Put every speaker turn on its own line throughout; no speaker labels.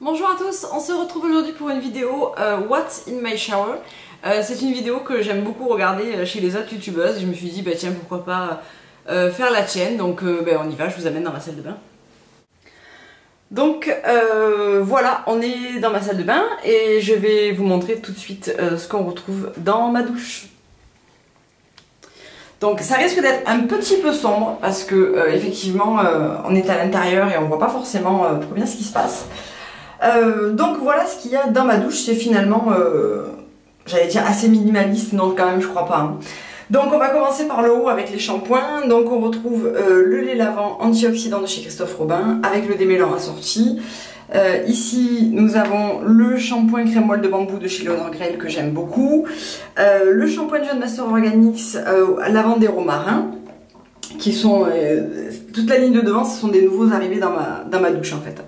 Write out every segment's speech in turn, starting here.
Bonjour à tous, on se retrouve aujourd'hui pour une vidéo What's in my shower. C'est une vidéo que j'aime beaucoup regarder chez les autres youtubeuses. Je me suis dit bah tiens pourquoi pas faire la tienne, donc on y va, je vous amène dans ma salle de bain. Donc voilà, on est dans ma salle de bain et je vais vous montrer tout de suite ce qu'on retrouve dans ma douche. Donc ça risque d'être un petit peu sombre parce que effectivement on est à l'intérieur et on voit pas forcément trop bien ce qui se passe. Donc voilà ce qu'il y a dans ma douche, c'est finalement, j'allais dire assez minimaliste, non quand même je crois pas. Hein. Donc on va commencer par le haut avec les shampoings. Donc on retrouve le lait lavant antioxydant de chez Christophe Robin avec le démêlant assorti. Ici nous avons le shampoing crème moelle de bambou de chez Léonore Grell que j'aime beaucoup. Le shampoing John Master Organics lavande et romarin qui sont, toute la ligne de devant ce sont des nouveaux arrivés dans ma douche en fait.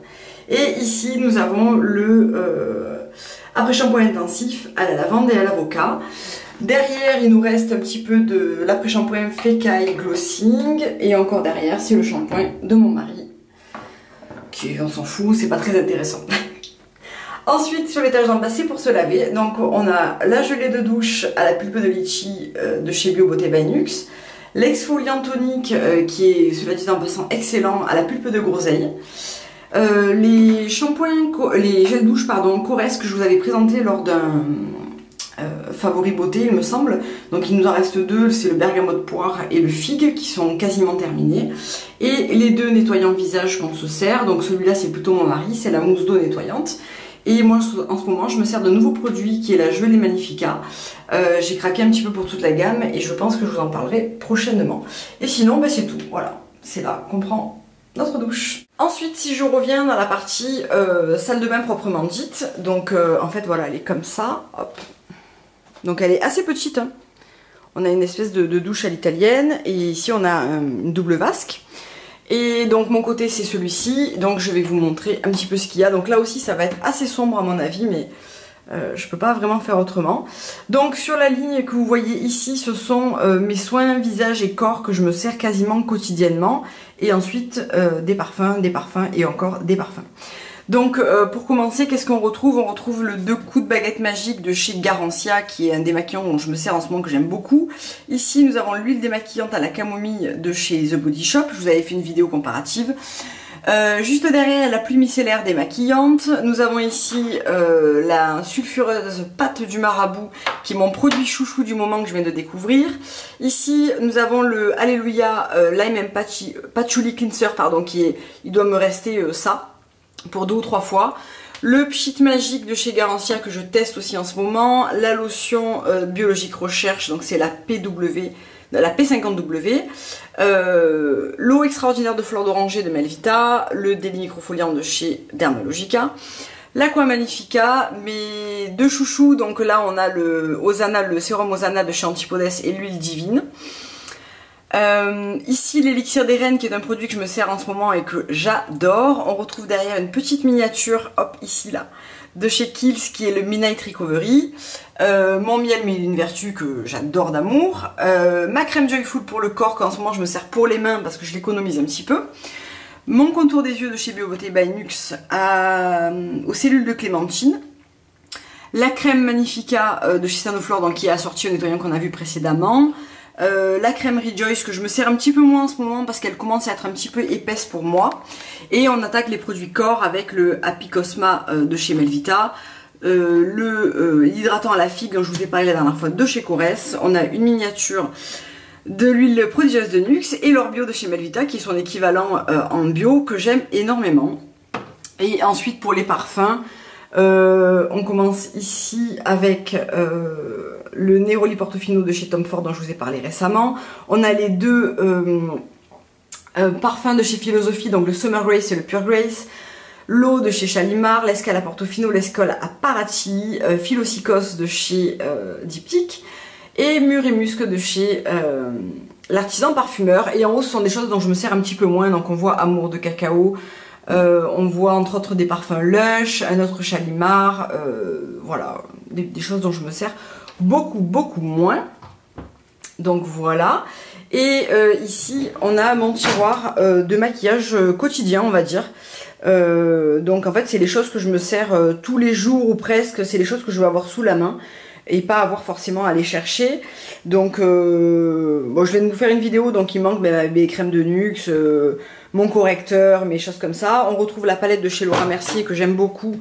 Et ici nous avons le après-shampoing intensif à la lavande et à l'avocat. Derrière il nous reste un petit peu de l'après-shampoing Fécaille Glossing. Et encore derrière c'est le shampoing de mon mari. Qui on s'en fout, c'est pas très intéressant. Ensuite sur l'étage d'en bas c'est pour se laver. Donc on a la gelée de douche à la pulpe de litchi de chez Bio Beauté by Nux. L'exfoliant tonique qui est, cela dit en passant, excellent à la pulpe de groseille. Les shampoings, les gels douche pardon, Corès que je vous avais présenté lors d'un favori beauté il me semble. Donc il nous en reste deux, c'est le bergamote poire et le figue qui sont quasiment terminés. Et les deux nettoyants visage qu'on se sert, donc celui-là c'est plutôt mon mari, c'est la mousse d'eau nettoyante. Et moi en ce moment je me sers de nouveaux produits qui est la gelée Magnifica. J'ai craqué un petit peu pour toute la gamme et je pense que je vous en parlerai prochainement. Et sinon c'est tout, voilà, c'est là qu'on prend notre douche. Ensuite si je reviens dans la partie salle de bain proprement dite, donc en fait voilà elle est comme ça, hop. Donc elle est assez petite, hein. On a une espèce de douche à l'italienne et ici on a une double vasque. Et donc mon côté c'est celui-ci, donc je vais vous montrer un petit peu ce qu'il y a. Donc là aussi ça va être assez sombre à mon avis mais je peux pas vraiment faire autrement. Donc sur la ligne que vous voyez ici ce sont mes soins visage et corps que je me sers quasiment quotidiennement. Et ensuite des parfums et encore des parfums. Donc pour commencer, qu'est-ce qu'on retrouve? On retrouve le 2 coups de baguette magique de chez Garancia qui est un démaquillant dont je me sers en ce moment que j'aime beaucoup. Ici nous avons l'huile démaquillante à la camomille de chez The Body Shop, je vous avais fait une vidéo comparative. Juste derrière la pluie micellaire démaquillante, nous avons ici la sulfureuse pâte du marabout qui est mon produit chouchou du moment que je viens de découvrir. Ici nous avons le Alléluia Lime and Patchouli Cleanser pardon, il doit me rester ça pour 2 ou 3 fois. Le pchit magique de chez Garancia que je teste aussi en ce moment. La lotion biologique recherche, donc c'est la PW, la P50W. L'eau extraordinaire de fleur d'oranger de Melvita. Le délit microfoliant de chez Dermalogica. L'Aqua Magnifica, mes 2 chouchous. Donc là on a le Osana, le sérum Osana de chez Antipodes et l'huile divine. Ici l'élixir des reines qui est un produit que je me sers en ce moment et que j'adore. On retrouve derrière une petite miniature, hop ici là, de chez Kiehl's qui est le Midnight Recovery. Mon miel mais une vertu que j'adore d'amour. Ma crème Joyful pour le corps qu'en ce moment je me sers pour les mains parce que je l'économise un petit peu. Mon contour des yeux de chez Bio Beauté by Nux aux cellules de clémentine. La crème Magnifica de chez Sanoflore donc qui est assortie au nettoyant qu'on a vu précédemment. La crème Rejoice que je me sers un petit peu moins en ce moment parce qu'elle commence à être un petit peu épaisse pour moi. Et on attaque les produits corps avec le Happy Cosma de chez Melvita, l'hydratant à la figue dont je vous ai parlé la dernière fois de chez Corès. On a une miniature de l'huile prodigieuse de Nux et l'or bio de chez Melvita qui est son équivalent en bio que j'aime énormément. Et ensuite pour les parfums, on commence ici avec le Neroli Portofino de chez Tom Ford dont je vous ai parlé récemment. On a les 2 parfums de chez Philosophie, donc le Summer Grace et le Pure Grace. L'eau de chez Shalimar, l'Escale à Portofino, l'Escole à Parati, Philosicos de chez Diptyque et Mûr et Musc de chez l'artisan parfumeur. Et en haut ce sont des choses dont je me sers un petit peu moins, donc on voit Amour de cacao. On voit entre autres des parfums Lush, un autre Shalimar, voilà, des choses dont je me sers beaucoup moins. Donc voilà. Et ici, on a mon tiroir de maquillage quotidien, on va dire. Donc en fait, c'est les choses que je me sers tous les jours ou presque. C'est les choses que je veux avoir sous la main et pas avoir forcément à aller chercher. Donc bon, je viens de vous faire une vidéo, donc il manque mes crèmes de Nuxe, mon correcteur, mes choses comme ça. On retrouve la palette de chez Laura Mercier que j'aime beaucoup,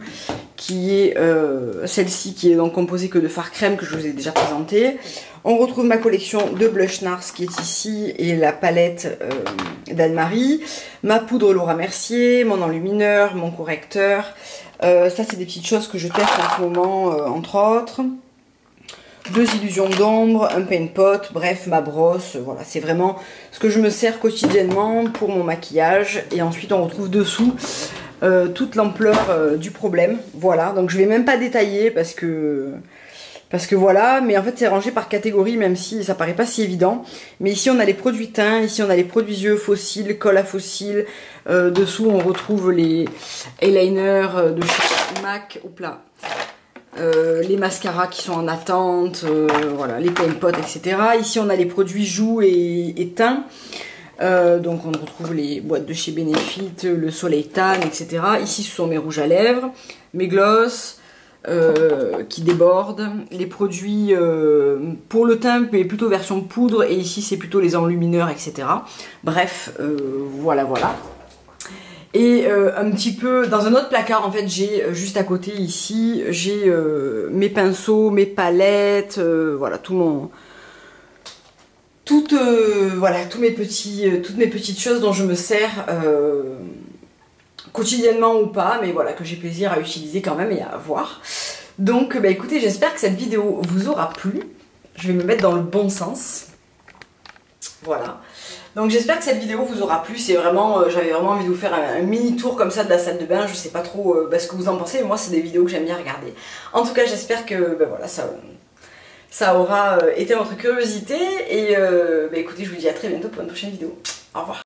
qui est celle-ci, qui est donc composée que de fard crème, que je vous ai déjà présenté. On retrouve ma collection de blush Nars qui est ici, et la palette d'Anne-Marie, ma poudre Laura Mercier, mon enlumineur, mon correcteur. Ça c'est des petites choses que je teste en ce moment, entre autres. 2 illusions d'ombre, un paint pot, bref, ma brosse, voilà, c'est vraiment ce que je me sers quotidiennement pour mon maquillage. Et ensuite on retrouve dessous toute l'ampleur du problème, voilà, donc je vais même pas détailler parce que voilà, mais en fait c'est rangé par catégorie, même si ça paraît pas si évident. Mais ici on a les produits teints, ici on a les produits yeux, fossiles, colle à fossiles, dessous on retrouve les eyeliners de chez MAC, hop là. Les mascaras qui sont en attente, voilà, les paint pots, etc. Ici on a les produits joues et teints, donc on retrouve les boîtes de chez Benefit, le soleil tan, etc. Ici ce sont mes rouges à lèvres, mes gloss qui débordent, les produits pour le teint mais plutôt version poudre, et ici c'est plutôt les enlumineurs, etc. Bref, voilà. Et un petit peu, dans un autre placard, en fait, j'ai juste à côté ici, j'ai mes pinceaux, mes palettes, voilà, voilà, toutes mes petites choses dont je me sers quotidiennement ou pas, mais voilà, que j'ai plaisir à utiliser quand même et à voir. Donc, bah écoutez, j'espère que cette vidéo vous aura plu. Je vais me mettre dans le bon sens. Voilà. Donc j'espère que cette vidéo vous aura plu. C'est vraiment, j'avais vraiment envie de vous faire un mini tour comme ça de la salle de bain. Je sais pas trop ce que vous en pensez, mais moi c'est des vidéos que j'aime bien regarder. En tout cas j'espère que voilà, ça aura été votre curiosité. Et écoutez, je vous dis à très bientôt pour une prochaine vidéo. Au revoir.